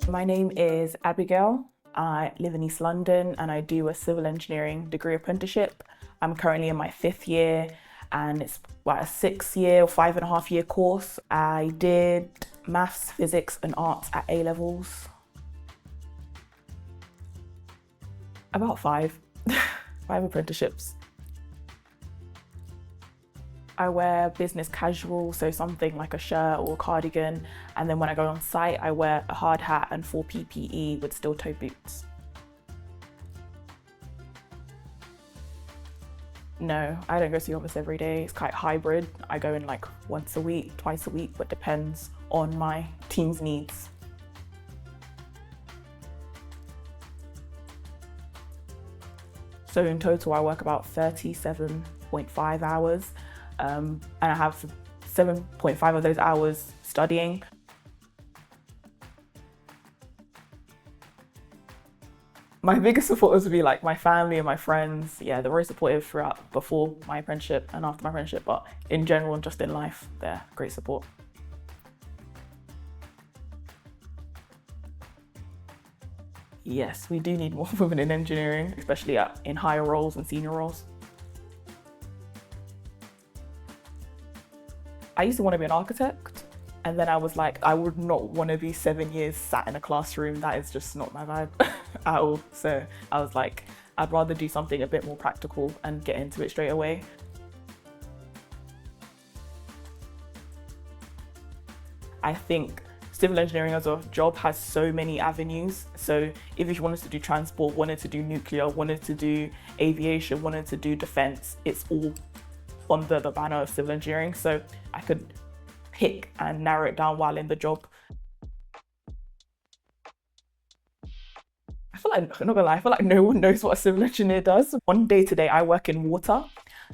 My name is Abigail. I live in East London and I do a civil engineering degree apprenticeship. I'm currently in my 5th year and it's about a 6-year or 5.5-year course. I did maths, physics and arts at A levels. About 5, 5 apprenticeships. I wear business casual, so something like a shirt or a cardigan. And then when I go on site, I wear a hard hat and full PPE with steel toe boots. No, I don't go to the office every day. It's quite hybrid. I go in like once a week, twice a week, but depends on my team's needs. So in total, I work about 37.5 hours. And I have 7.5 of those hours studying. My biggest supporters would be like my family and my friends. Yeah, they're very supportive throughout before my apprenticeship and after my apprenticeship, but in general and just in life, they're great support. Yes, we do need more women in engineering, especially in higher roles and senior roles. I used to want to be an architect, and then I was like, I would not want to be 7 years sat in a classroom. That is just not my vibe at all. So I was like, I'd rather do something a bit more practical and get into it straight away. I think civil engineering as a job has so many avenues. So if you wanted to do transport, wanted to do nuclear, wanted to do aviation, wanted to do defense, it's all under the banner of civil engineering, so I could pick and narrow it down while in the job. I'm not gonna lie, I feel like no one knows what a civil engineer does. One day to day, I work in water.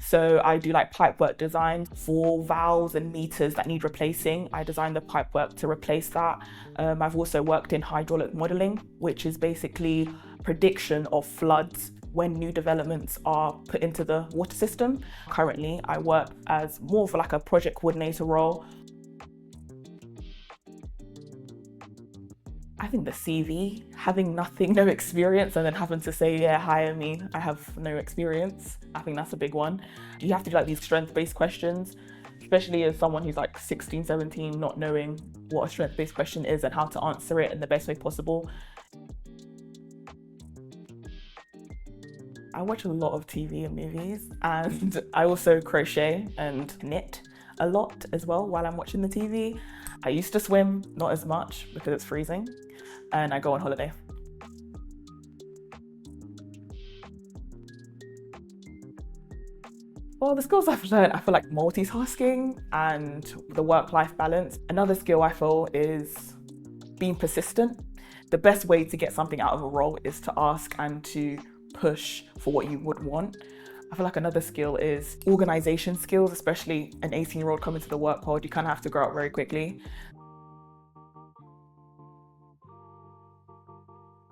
So I do like pipework design for valves and meters that need replacing. I design the pipework to replace that. I've also worked in hydraulic modeling, which is basically prediction of floods when new developments are put into the water system. Currently, I work as more of like a project coordinator role. I think the CV, having nothing, no experience, and then having to say, yeah, hire me, I have no experience. I think that's a big one. You have to do like these strength-based questions, especially as someone who's like 16, 17, not knowing what a strength-based question is and how to answer it in the best way possible. I watch a lot of TV and movies, and I also crochet and knit a lot as well while I'm watching the TV. I used to swim, not as much because it's freezing, and I go on holiday. Well, the skills I've learned, I feel like multitasking and the work-life balance. Another skill I feel is being persistent. The best way to get something out of a role is to ask and to push for what you would want. I feel like another skill is organization skills, especially an 18-year-old coming to the work world. You kind of have to grow up very quickly.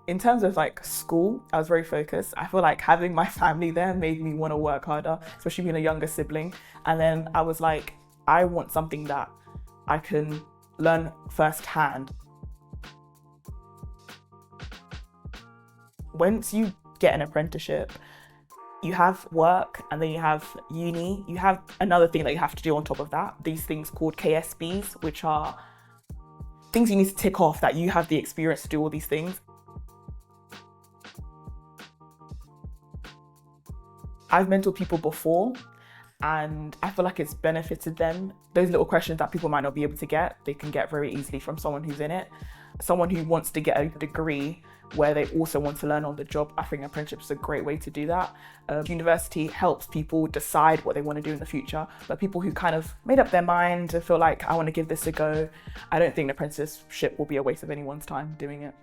In terms of like school, I was very focused. I feel like having my family there made me want to work harder, especially being a younger sibling. And then I was like, I want something that I can learn firsthand. Once you get an apprenticeship, you have work and then you have uni. You have another thing that you have to do on top of that. These things called KSBs, which are things you need to tick off that you have the experience to do all these things. I've mentored people before and I feel like it's benefited them. Those little questions that people might not be able to get, they can get very easily from someone who's in it. Someone who wants to get a degree where they also want to learn on the job, I think apprenticeship is a great way to do that. University helps people decide what they want to do in the future, but people who kind of made up their mind and feel like, I want to give this a go, I don't think an apprenticeship will be a waste of anyone's time doing it.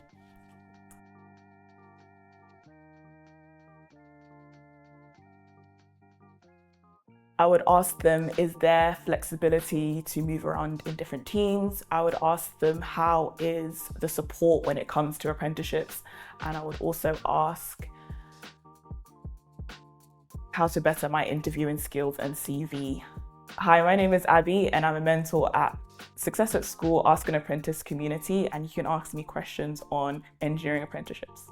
I would ask them, is there flexibility to move around in different teams? I would ask them, how is the support when it comes to apprenticeships? And I would also ask how to better my interviewing skills and CV. Hi, my name is Abby and I'm a mentor at Success at School Ask an Apprentice community, and you can ask me questions on engineering apprenticeships.